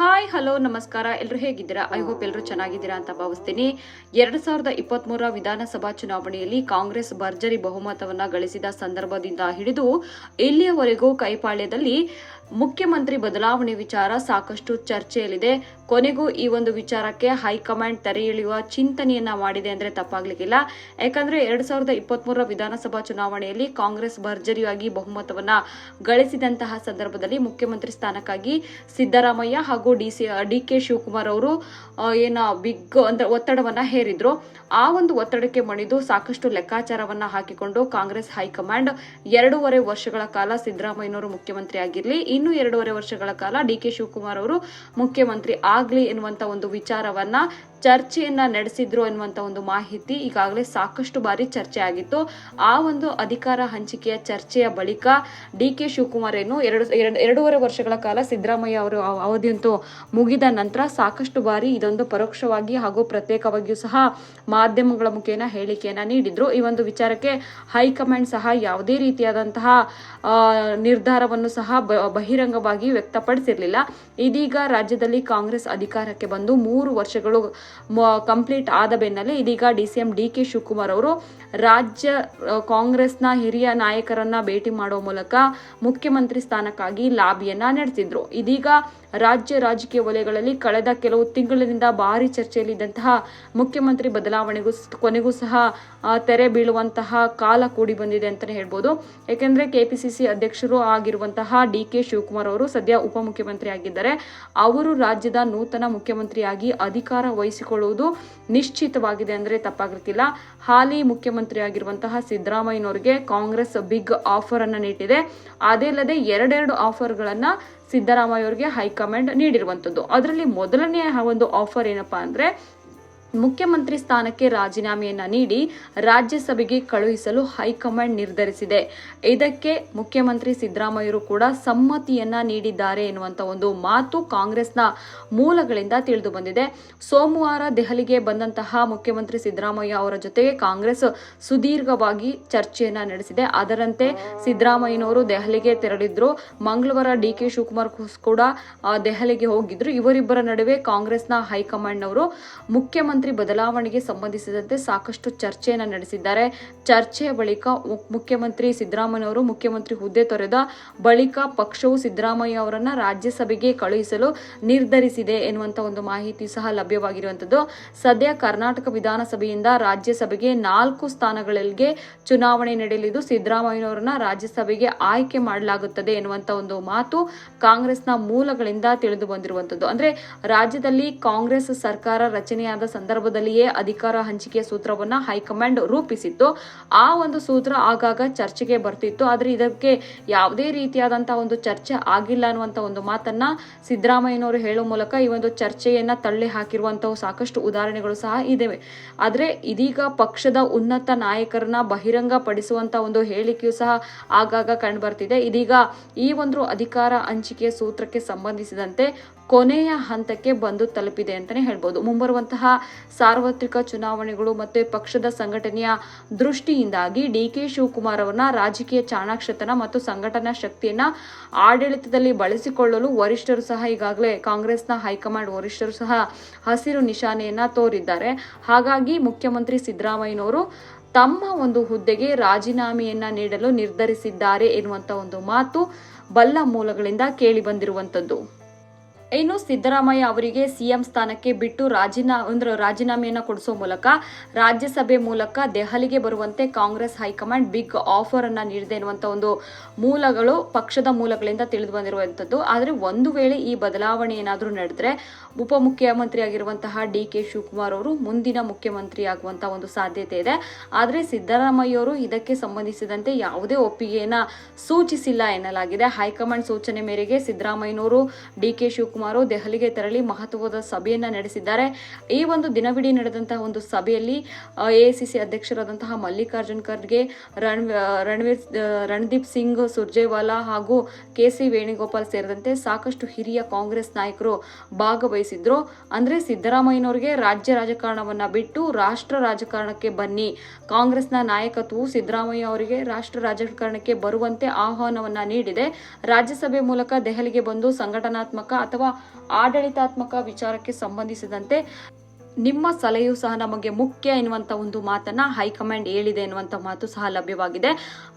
Hi hello ನಮಸ್ಕಾರ. ಎಲ್ಲರೂ ಹೇಗಿದ್ದೀರಾ? ಐ ಹೋಪ್ ಎಲ್ಲರೂ ಚೆನ್ನಾಗಿದ್ದೀರಾ ಅಂತ ಭಾವಿಸ್ತೀನಿ. 2023 ವಿಧಾನಸಭಾ ಚುನಾವಣೆಯಲ್ಲಿ ಕಾಂಗ್ರೆಸ್ ಭರ್ಜರಿ ಬಹುಮತವನ್ನ ಗಳಿಸಿದ ಸಂದರ್ಭದಿಂದ ಹಿಡಿದು ಇಲ್ಲಿಯವರೆಗೂ ಕೈಪಾಳ್ಯದಲ್ಲಿ ಮುಖ್ಯಮಂತ್ರಿ ಬದಲಾವಣೆ ವಿಚಾರ ಸಾಕಷ್ಟು ಚರ್ಚೆಯಲ್ಲಿದೆ. ಕೊನೆಗೂ ಈ ಒಂದು ವಿಚಾರಕ್ಕೆ ಹೈಕಮಾಂಡ್ ತೆರೆ ಎಳೆಯುವ ಚಿಂತನೆಯನ್ನ ಮಾಡಿದೆ ಅಂದ್ರೆ ತಪ್ಪಾಗ್ಲಿಕ್ಕಿಲ್ಲ. ಯಾಕಂದ್ರೆ 2023 ವಿಧಾನಸಭಾ ಚುನಾವಣೆಯಲ್ಲಿ ಕಾಂಗ್ರೆಸ್ ಭರ್ಜರಿಯಾಗಿ ಬಹುಮತವನ್ನ ಗಳಿಸಿದಂತಹ ಸಂದರ್ಭದಲ್ಲಿ ಮುಖ್ಯಮಂತ್ರಿ ಸ್ಥಾನಕ್ಕಾಗಿ ಸಿದ್ದರಾಮಯ್ಯ ಹಾಗೂ ಡಿ.ಕೆ. ಶಿವಕುಮಾರ್ ಅವರು ಬಿಗ್ ಅಂದ್ರೆ ಒತ್ತಡವನ್ನ ಹೇರಿದ್ರು. ಆ ಒಂದು ಒತ್ತಡಕ್ಕೆ ಮಣಿದು ಸಾಕಷ್ಟು ಲೆಕ್ಕಾಚಾರವನ್ನ ಹಾಕಿಕೊಂಡು ಕಾಂಗ್ರೆಸ್ ಹೈಕಮಾಂಡ್ 2.5 ವರ್ಷಗಳ ಕಾಲ ಸಿದ್ದರಾಮಯ್ಯನವರು ಮುಖ್ಯಮಂತ್ರಿ ಆಗಿರ್ಲಿ, ಇನ್ನು 2.5 ವರ್ಷಗಳ ಕಾಲ ಡಿ.ಕೆ. ಶಿವಕುಮಾರ್ ಅವರು ಮುಖ್ಯಮಂತ್ರಿ ಆಗ್ಲಿ ಎನ್ನುವಂತ ಒಂದು ವಿಚಾರವನ್ನ ಚರ್ಚೆಯನ್ನ ನಡೆಸಿದ್ರು ಎನ್ನುವಂತ ಒಂದು ಮಾಹಿತಿ ಈಗಾಗಲೇ ಸಾಕಷ್ಟು ಬಾರಿ ಚರ್ಚೆ ಆಗಿತ್ತು. ಆ ಒಂದು ಅಧಿಕಾರ ಹಂಚಿಕೆಯ ಚರ್ಚೆಯ ಬಳಿಕ ಡಿ.ಕೆ. ಶಿವಕುಮಾರ್ 2.5 ವರ್ಷಗಳ ಕಾಲ ಸಿದ್ದರಾಮಯ್ಯ ಅವರು ಅವಧಿಯಂತೂ ಮುಗಿದ ನಂತರ ಸಾಕಷ್ಟು ಬಾರಿ ಇದೊಂದು ಪರೋಕ್ಷವಾಗಿ ಹಾಗೂ ಪ್ರತ್ಯೇಕವಾಗಿಯೂ ಸಹ ಮಾಧ್ಯಮಗಳ ಮುಖೇನ ಹೇಳಿಕೆಯನ್ನ ನೀಡಿದ್ರು. ಈ ಒಂದು ವಿಚಾರಕ್ಕೆ ಹೈಕಮಾಂಡ್ ಸಹ ಯಾವುದೇ ರೀತಿಯಾದಂತಹ ನಿರ್ಧಾರವನ್ನು ಸಹ ಬಹಿರಂಗವಾಗಿ ವ್ಯಕ್ತಪಡಿಸಿರಲಿಲ್ಲ. ಇದೀಗ ರಾಜ್ಯದಲ್ಲಿ ಕಾಂಗ್ರೆಸ್ ಅಧಿಕಾರಕ್ಕೆ ಬಂದು 3 ವರ್ಷಗಳು ಕಂಪ್ಲೀಟ್ ಆದ ಬೆನ್ನಲ್ಲೇ ಇದೀಗ ಡಿಸಿಎಂ ಡಿ.ಕೆ. ಶಿವಕುಮಾರ್ ಅವರು ರಾಜ್ಯ ಕಾಂಗ್ರೆಸ್ನ ಹಿರಿಯ ನಾಯಕರನ್ನ ಭೇಟಿ ಮಾಡುವ ಮೂಲಕ ಮುಖ್ಯಮಂತ್ರಿ ಸ್ಥಾನಕ್ಕಾಗಿ ಲಾಬಿಯನ್ನ ನಡೆಸಿದ್ರು. ಇದೀಗ ರಾಜ್ಯ ರಾಜಕೀಯ ವಲಯಗಳಲ್ಲಿ ಕಳೆದ ಕೆಲವು ತಿಂಗಳಿನಿಂದ ಭಾರಿ ಚರ್ಚೆಯಲ್ಲಿದ್ದಂತಹ ಮುಖ್ಯಮಂತ್ರಿ ಬದಲಾವಣೆಗೂ ಕೊನೆಗೂ ಸಹ ತೆರೆ ಬೀಳುವಂತಹ ಕಾಲ ಕೂಡಿ ಬಂದಿದೆ ಅಂತಾನೆ ಹೇಳ್ಬೋದು. ಯಾಕೆಂದ್ರೆ ಕೆಪಿಸಿಸಿ ಅಧ್ಯಕ್ಷರು ಆಗಿರುವಂತಹ ಡಿ.ಕೆ. ಶಿವಕುಮಾರ್ ಅವರು ಸದ್ಯ ಉಪಮುಖ್ಯಮಂತ್ರಿ ಆಗಿದ್ದಾರೆ. ಅವರು ರಾಜ್ಯದ ನೂತನ ಮುಖ್ಯಮಂತ್ರಿಯಾಗಿ ಅಧಿಕಾರ ವಹಿಸಿಕೊಳ್ಳುವುದು ನಿಶ್ಚಿತವಾಗಿದೆ ಅಂದ್ರೆ ತಪ್ಪಾಗಿರ್ತಿಲ್ಲ. ಹಾಲಿ ಮುಖ್ಯಮಂತ್ರಿ ಆಗಿರುವಂತಹ ಸಿದ್ದರಾಮಯ್ಯನವರಿಗೆ ಕಾಂಗ್ರೆಸ್ ಬಿಗ್ ಆಫರ್ ಅನ್ನ ನೀಡಿದೆ. ಅದೇ ಅಲ್ಲದೆ 2 ಆಫರ್ಗಳನ್ನ ಸಿದ್ದರಾಮಯ್ಯ ಅವರಿಗೆ ಹೈಕಮಾಂಡ್ ನೀಡಿರುವಂತದ್ದು. ಅದರಲ್ಲಿ ಮೊದಲನೆಯ ಒಂದು ಆಫರ್ ಏನಪ್ಪಾ ಅಂದ್ರೆ ಮುಖ್ಯಮಂತ್ರಿ ಸ್ಥಾನಕ್ಕೆ ರಾಜೀನಾಮೆಯನ್ನ ನೀಡಿ ರಾಜ್ಯಸಭೆಗೆ ಕಳುಹಿಸಲು ಹೈಕಮಾಂಡ್ ನಿರ್ಧರಿಸಿದೆ. ಇದಕ್ಕೆ ಮುಖ್ಯಮಂತ್ರಿ ಸಿದ್ದರಾಮಯ್ಯರು ಕೂಡ ಸಮ್ಮತಿಯನ್ನ ನೀಡಿದ್ದಾರೆ ಎನ್ನುವಂತ ಒಂದು ಮಾತು ಕಾಂಗ್ರೆಸ್ನ ಮೂಲಗಳಿಂದ ತಿಳಿದು ಬಂದಿದೆ. ಸೋಮವಾರ ದೆಹಲಿಗೆ ಬಂದಂತಹ ಮುಖ್ಯಮಂತ್ರಿ ಸಿದ್ದರಾಮಯ್ಯ ಅವರ ಜೊತೆಗೆ ಕಾಂಗ್ರೆಸ್ ಸುದೀರ್ಘವಾಗಿ ಚರ್ಚೆಯನ್ನ ನಡೆಸಿದೆ. ಅದರಂತೆ ಸಿದ್ದರಾಮಯ್ಯನವರು ದೆಹಲಿಗೆ ತೆರಳಿದ್ರು. ಮಂಗಳವಾರ ಡಿ.ಕೆ. ಶಿವಕುಮಾರ್ ಕೂಡ ದೆಹಲಿಗೆ ಹೋಗಿದ್ರು. ಇವರಿಬ್ಬರ ನಡುವೆ ಕಾಂಗ್ರೆಸ್ನ ಹೈಕಮಾಂಡ್ನವರು ಮುಖ್ಯಮಂತ್ರಿ ಬದಲಾವಣೆಗೆ ಸಂಬಂಧಿಸಿದಂತೆ ಸಾಕಷ್ಟು ಚರ್ಚೆಯನ್ನು ನಡೆಸಿದ್ದಾರೆ. ಚರ್ಚೆಯ ಬಳಿಕ ಮುಖ್ಯಮಂತ್ರಿ ಸಿದ್ದರಾಮಯ್ಯ ಮುಖ್ಯಮಂತ್ರಿ ಹುದ್ದೆ ತೊರೆದ ಬಳಿಕ ಪಕ್ಷವು ಸಿದ್ದರಾಮಯ್ಯ ಅವರನ್ನ ರಾಜ್ಯಸಭೆಗೆ ಕಳುಹಿಸಲು ನಿರ್ಧರಿಸಿದೆ ಎನ್ನುವಂತ ಒಂದು ಮಾಹಿತಿ ಸಹ ಲಭ್ಯವಾಗಿರುವಂತದ್ದು. ಸದ್ಯ ಕರ್ನಾಟಕ ವಿಧಾನಸಭೆಯಿಂದ ರಾಜ್ಯಸಭೆಗೆ 4 ಸ್ಥಾನಗಳಿಗೆ ಚುನಾವಣೆ ನಡೆಯಲಿದ್ದು ಸಿದ್ದರಾಮಯ್ಯನವರನ್ನ ರಾಜ್ಯಸಭೆಗೆ ಆಯ್ಕೆ ಮಾಡಲಾಗುತ್ತದೆ ಎನ್ನುವಂತ ಒಂದು ಮಾತು ಕಾಂಗ್ರೆಸ್ನ ಮೂಲಗಳಿಂದ ತಿಳಿದು ಬಂದಿರುವಂತದ್ದು. ಅಂದ್ರೆ ರಾಜ್ಯದಲ್ಲಿ ಕಾಂಗ್ರೆಸ್ ಸರ್ಕಾರ ರಚನೆಯಾದ ಸಂದರ್ಭದಲ್ಲಿಯೇ ಅಧಿಕಾರ ಹಂಚಿಕೆಯ ಸೂತ್ರವನ್ನ ಹೈಕಮಾಂಡ್ ರೂಪಿಸಿತ್ತು. ಆ ಒಂದು ಸೂತ್ರ ಆಗಾಗ ಚರ್ಚೆಗೆ ಬರ್ತಿತ್ತು. ಆದ್ರೆ ಇದಕ್ಕೆ ಯಾವುದೇ ರೀತಿಯಾದಂತಹ ಒಂದು ಚರ್ಚೆ ಆಗಿಲ್ಲ ಅನ್ನುವಂತ ಒಂದು ಮಾತನ್ನ ಸಿದ್ದರಾಮಯ್ಯನವರು ಹೇಳುವ ಮೂಲಕ ಈ ಒಂದು ಚರ್ಚೆಯನ್ನ ತಳ್ಳಿ ಹಾಕಿರುವಂತಹ ಸಾಕಷ್ಟು ಉದಾಹರಣೆಗಳು ಸಹ ಇದಾವೆ. ಆದ್ರೆ ಇದೀಗ ಪಕ್ಷದ ಉನ್ನತ ನಾಯಕರನ್ನ ಬಹಿರಂಗ ಪಡಿಸುವಂತ ಒಂದು ಹೇಳಿಕೆಯೂ ಸಹ ಆಗಾಗ ಕಂಡು ಬರ್ತಿದೆ. ಇದೀಗ ಈ ಒಂದು ಅಧಿಕಾರ ಹಂಚಿಕೆಯ ಸೂತ್ರಕ್ಕೆ ಸಂಬಂಧಿಸಿದಂತೆ ಕೊನೆಯ ಹಂತಕ್ಕೆ ಬಂದು ತಲುಪಿದೆ ಅಂತಾನೆ ಹೇಳ್ಬೋದು. ಮುಂಬರುವಂತಹ ಸಾರ್ವತ್ರಿಕ ಚುನಾವಣೆಗಳು ಮತ್ತು ಪಕ್ಷದ ಸಂಘಟನೆಯ ದೃಷ್ಟಿಯಿಂದಾಗಿ ಡಿ.ಕೆ. ಶಿವಕುಮಾರ್ ಅವರನ್ನ ರಾಜಕೀಯ ಚಾಣಾಕ್ಷತನ ಮತ್ತು ಸಂಘಟನಾ ಶಕ್ತಿಯನ್ನ ಆಡಳಿತದಲ್ಲಿ ಬಳಸಿಕೊಳ್ಳಲು ವರಿಷ್ಠರು ಸಹ ಈಗಾಗಲೇ ಕಾಂಗ್ರೆಸ್ನ ಹೈಕಮಾಂಡ್ ವರಿಷ್ಠರು ಸಹ ಹಸಿರು ನಿಶಾನೆಯನ್ನ ತೋರಿದ್ದಾರೆ. ಹಾಗಾಗಿ ಮುಖ್ಯಮಂತ್ರಿ ಸಿದ್ದರಾಮಯ್ಯನವರು ತಮ್ಮ ಒಂದು ಹುದ್ದೆಗೆ ರಾಜೀನಾಮೆಯನ್ನ ನೀಡಲು ನಿರ್ಧರಿಸಿದ್ದಾರೆ ಎನ್ನುವಂತ ಒಂದು ಮಾತು ಬಲ್ಲ ಮೂಲಗಳಿಂದ ಕೇಳಿ ಬಂದಿರುವಂತದ್ದು. ಇನ್ನು ಸಿದ್ದರಾಮಯ್ಯ ಅವರಿಗೆ ಸಿಎಂ ಸ್ಥಾನಕ್ಕೆ ಬಿಟ್ಟು ರಾಜೀನಾಮೆಯನ್ನು ಕೊಡಿಸುವ ಮೂಲಕ ರಾಜ್ಯಸಭೆ ಮೂಲಕ ದೆಹಲಿಗೆ ಬರುವಂತೆ ಕಾಂಗ್ರೆಸ್ ಹೈಕಮಾಂಡ್ ಬಿಗ್ ಆಫರ್ ಅನ್ನ ನೀಡಿದೆ ಎನ್ನುವಂತ ಒಂದು ಮೂಲಗಳು ಪಕ್ಷದ ಮೂಲಗಳಿಂದ ತಿಳಿದು ಬಂದಿರುವಂತದ್ದು. ಆದರೆ ಒಂದು ವೇಳೆ ಈ ಬದಲಾವಣೆ ಏನಾದರೂ ನಡೆದ್ರೆ ಉಪಮುಖ್ಯಮಂತ್ರಿ ಆಗಿರುವಂತಹ ಡಿ.ಕೆ. ಶಿವಕುಮಾರ್ ಅವರು ಮುಂದಿನ ಮುಖ್ಯಮಂತ್ರಿ ಆಗುವಂತಹ ಒಂದು ಸಾಧ್ಯತೆ ಇದೆ. ಆದರೆ ಸಿದ್ದರಾಮಯ್ಯ ಅವರು ಇದಕ್ಕೆ ಸಂಬಂಧಿಸಿದಂತೆ ಯಾವುದೇ ಒಪ್ಪಿಗೆಯನ್ನ ಸೂಚಿಸಿಲ್ಲ ಎನ್ನಲಾಗಿದೆ. ಹೈಕಮಾಂಡ್ ಸೂಚನೆ ಮೇರೆಗೆ ಸಿದ್ದರಾಮಯ್ಯನವರು ಡಿ.ಕೆ. ಶಿವಕುಮಾರ್ ದೆಹಲಿಗೆ ತೆರಳಿ ಮಹತ್ವದ ಸಭೆಯನ್ನ ನಡೆಸಿದ್ದಾರೆ. ಈ ಒಂದು ದಿನವಿಡೀ ನಡೆದಂತಹ ಒಂದು ಸಭೆಯಲ್ಲಿ ಎಐಸಿಸಿ ಅಧ್ಯಕ್ಷರಾದಂತಹ ಮಲ್ಲಿಕಾರ್ಜುನ್ ಖರ್ಗೆ, ರಣದೀಪ್ ಸಿಂಗ್ ಸುರ್ಜೇವಾಲಾ ಹಾಗೂ ಕೆ.ಸಿ. ವೇಣುಗೋಪಾಲ್ ಸೇರಿದಂತೆ ಸಾಕಷ್ಟು ಹಿರಿಯ ಕಾಂಗ್ರೆಸ್ ನಾಯಕರು ಭಾಗವಹಿಸಿದ್ರು. ಅಂದ್ರೆ ಸಿದ್ದರಾಮಯ್ಯನವರಿಗೆ ರಾಜ್ಯ ರಾಜಕಾರಣವನ್ನ ಬಿಟ್ಟು ರಾಷ್ಟ್ರ ರಾಜಕಾರಣಕ್ಕೆ ಬನ್ನಿ, ಕಾಂಗ್ರೆಸ್ನ ನಾಯಕತ್ವವು ಸಿದ್ದರಾಮಯ್ಯ ಅವರಿಗೆ ರಾಷ್ಟ್ರ ರಾಜಕಾರಣಕ್ಕೆ ಬರುವಂತೆ ಆಹ್ವಾನವನ್ನ ನೀಡಿದೆ. ರಾಜ್ಯಸಭೆ ಮೂಲಕ ದೆಹಲಿಗೆ ಬಂದು ಸಂಘಟನಾತ್ಮಕ ಅಥವಾ ಆಡಳಿತಾತ್ಮಕ ವಿಚಾರಕ್ಕೆ ಸಂಬಂಧಿಸಿದಂತೆ ನಿಮ್ಮ ಸಲಹೆಯೂ ಸಹ ನಮಗೆ ಮುಖ್ಯ ಎನ್ನುವಂಥ ಒಂದು ಮಾತನ್ನ ಹೈಕಮಾಂಡ್ ಹೇಳಿದೆ ಎನ್ನುವಂಥ ಮಾತು ಸಹ ಲಭ್ಯವಾಗಿದೆ.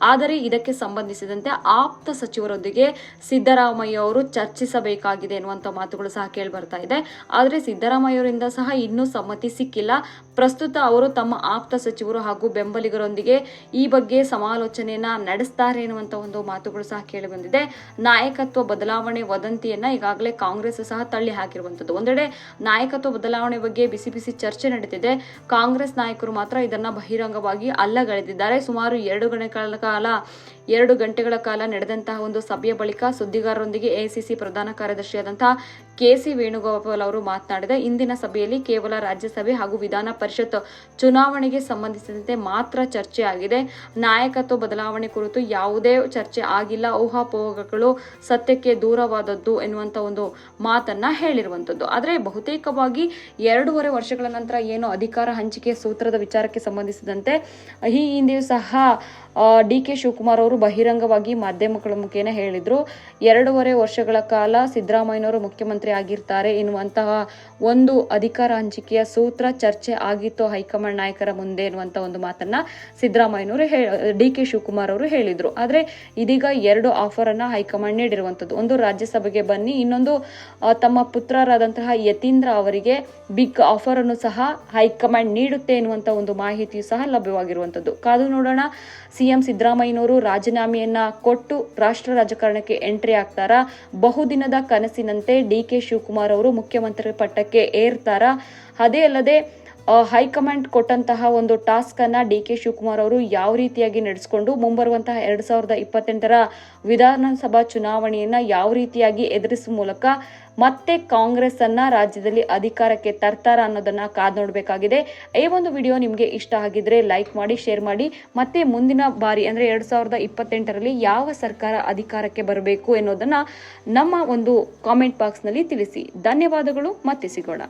ಆದರೆ ಇದಕ್ಕೆ ಸಂಬಂಧಿಸಿದಂತೆ ಆಪ್ತ ಸಚಿವರೊಂದಿಗೆ ಸಿದ್ದರಾಮಯ್ಯ ಅವರು ಚರ್ಚಿಸಬೇಕಾಗಿದೆ ಎನ್ನುವಂಥ ಮಾತುಗಳು ಸಹ ಕೇಳಿಬರ್ತಾ ಇದೆ. ಆದರೆ ಸಿದ್ದರಾಮಯ್ಯ ಅವರಿಂದ ಸಹ ಇನ್ನೂ ಸಮ್ಮತಿ ಸಿಕ್ಕಿಲ್ಲ. ಪ್ರಸ್ತುತ ಅವರು ತಮ್ಮ ಆಪ್ತ ಸಚಿವರು ಹಾಗೂ ಬೆಂಬಲಿಗರೊಂದಿಗೆ ಈ ಬಗ್ಗೆ ಸಮಾಲೋಚನೆಯನ್ನ ನಡೆಸ್ತಾರೆ ಎನ್ನುವಂಥ ಒಂದು ಮಾತುಗಳು ಸಹ ಕೇಳಿ ಬಂದಿದೆ. ನಾಯಕತ್ವ ಬದಲಾವಣೆ ವದಂತಿಯನ್ನ ಈಗಾಗಲೇ ಕಾಂಗ್ರೆಸ್ ಸಹ ತಳ್ಳಿ ಹಾಕಿರುವಂಥದ್ದು. ಒಂದೆಡೆ ನಾಯಕತ್ವ ಬದಲಾವಣೆ ಬಗ್ಗೆ ಬಿಸಿ ಬಿಸಿ ಚರ್ಚೆ ನಡೀತಿದೆ. ಕಾಂಗ್ರೆಸ್ ನಾಯಕರು ಮಾತ್ರ ಇದನ್ನ ಬಹಿರಂಗವಾಗಿ ಅಲ್ಲಗಳೆದಿದ್ದಾರೆ. ಸುಮಾರು 2 ಗಂಟೆಗಳ ಕಾಲ ನಡೆದಂತಹ ಒಂದು ಸಭೆಯ ಬಳಿಕ ಸುದ್ದಿಗಾರರೊಂದಿಗೆ ಎಐಸಿಸಿ ಪ್ರಧಾನ ಕಾರ್ಯದರ್ಶಿಯಾದಂತಹ ಕೆ.ಸಿ. ವೇಣುಗೋಪಾಲ್ ಅವರು ಮಾತನಾಡಿದ ಇಂದಿನ ಸಭೆಯಲ್ಲಿ ಕೇವಲ ರಾಜ್ಯಸಭೆ ಹಾಗೂ ವಿಧಾನ ಪರಿಷತ್ ಚುನಾವಣೆಗೆ ಸಂಬಂಧಿಸಿದಂತೆ ಮಾತ್ರ ಚರ್ಚೆ ಆಗಿದೆ. ನಾಯಕತ್ವ ಬದಲಾವಣೆ ಕುರಿತು ಯಾವುದೇ ಚರ್ಚೆ ಆಗಿಲ್ಲ. ಊಹಾಪೋಹಗಳು ಸತ್ಯಕ್ಕೆ ದೂರವಾದದ್ದು ಎನ್ನುವಂತ ಒಂದು ಮಾತನ್ನ ಹೇಳಿರುವಂತದ್ದು. ಆದರೆ ಬಹುತೇಕವಾಗಿ 2.5 ವರ್ಷಗಳ ನಂತರ ಏನು ಅಧಿಕಾರ ಹಂಚಿಕೆ ಸೂತ್ರದ ವಿಚಾರಕ್ಕೆ ಸಂಬಂಧಿಸಿದಂತೆ ಈ ಹಿಂದೆಯೂ ಸಹ ಡಿ.ಕೆ. ಶಿವಕುಮಾರ್ ಅವರು ಬಹಿರಂಗವಾಗಿ ಮಾಧ್ಯಮಗಳ ಮುಖೇನ ಹೇಳಿದ್ರು, 2.5 ವರ್ಷಗಳ ಕಾಲ ಸಿದ್ದರಾಮಯ್ಯನವರು ಮುಖ್ಯಮಂತ್ರಿ ಆಗಿರ್ತಾರೆ ಎನ್ನುವಂತಹ ಒಂದು ಅಧಿಕಾರ ಹಂಚಿಕೆಯ ಸೂತ್ರ ಚರ್ಚೆ ಆಗಿತ್ತು ಹೈಕಮಾಂಡ್ ನಾಯಕರ ಮುಂದೆ ಎನ್ನುವಂತ ಒಂದು ಮಾತನ್ನ ಸಿದ್ದರಾಮಯ್ಯನವರು ಡಿ.ಕೆ. ಶಿವಕುಮಾರ್ ಅವರು ಹೇಳಿದ್ರು. ಆದ್ರೆ ಇದೀಗ 2 ಆಫರ್ ಅನ್ನ ಹೈಕಮಾಂಡ್ ನೀಡಿರುವಂತದ್ದು. ಒಂದು ರಾಜ್ಯಸಭೆಗೆ ಬನ್ನಿ, ಇನ್ನೊಂದು ತಮ್ಮ ಪುತ್ರರಾದಂತಹ ಯತೀಂದ್ರ ಅವರಿಗೆ ಬಿಗ್ ಆಫರ್ ಅನ್ನು ಸಹ ಹೈಕಮಾಂಡ್ ನೀಡುತ್ತೆ ಎನ್ನುವಂತ ಒಂದು ಮಾಹಿತಿಯು ಸಹ ಲಭ್ಯವಾಗಿರುವಂತದ್ದು. ಕಾದು ನೋಡೋಣ, ಸಿಎಂ ಸಿದ್ದರಾಮಯ್ಯನವರು ರಾಜೀನಾಮೆಯನ್ನ ಕೊಟ್ಟು ರಾಷ್ಟ್ರ ರಾಜಕಾರಣಕ್ಕೆ ಎಂಟ್ರಿ ಆಗ್ತಾರಾ? ಬಹುದಿನದ ಕನಸಿನಂತೆ ಡಿ.ಕೆ. ಶಿವಕುಮಾರ್ ಅವರು ಮುಖ್ಯಮಂತ್ರಿ ಪಟ್ಟಕ್ಕೆ ಏರ್ತಾರಾ? ಅದೇ ಅಲ್ಲದೆ ಹೈಕಮಾಂಡ್ ಕೊಟ್ಟಂತಹ ಒಂದು ಟಾಸ್ಕ್ ಅನ್ನ ಡಿ.ಕೆ. ಶಿವಕುಮಾರ್ ಅವರು ಯಾವ ರೀತಿಯಾಗಿ ನಡೆಸಿಕೊಂಡು ಮುಂಬರುವಂತಹ 2028ರ ವಿಧಾನಸಭಾ ಚುನಾವಣೆಯನ್ನ ಯಾವ ರೀತಿಯಾಗಿ ಎದುರಿಸುವ ಮೂಲಕ ಮತ್ತೆ ಕಾಂಗ್ರೆಸ್ ಅನ್ನ ರಾಜ್ಯದಲ್ಲಿ ಅಧಿಕಾರಕ್ಕೆ ತರ್ತಾರ ಅನ್ನೋದನ್ನ ಕಾದ್ ನೋಡಬೇಕಾಗಿದೆ. ಈ ಒಂದು ವಿಡಿಯೋ ನಿಮಗೆ ಇಷ್ಟ ಆಗಿದ್ರೆ ಲೈಕ್ ಮಾಡಿ, ಶೇರ್ ಮಾಡಿ. ಮತ್ತೆ ಮುಂದಿನ ಬಾರಿ ಅಂದ್ರೆ 2028ರಲ್ಲಿ ಯಾವ ಸರ್ಕಾರ ಅಧಿಕಾರಕ್ಕೆ ಬರಬೇಕು ಎನ್ನುವುದನ್ನ ನಮ್ಮ ಒಂದು ಕಾಮೆಂಟ್ ಬಾಕ್ಸ್ ನಲ್ಲಿ ತಿಳಿಸಿ. ಧನ್ಯವಾದಗಳು. ಮತ್ತೆ ಸಿಗೋಣ.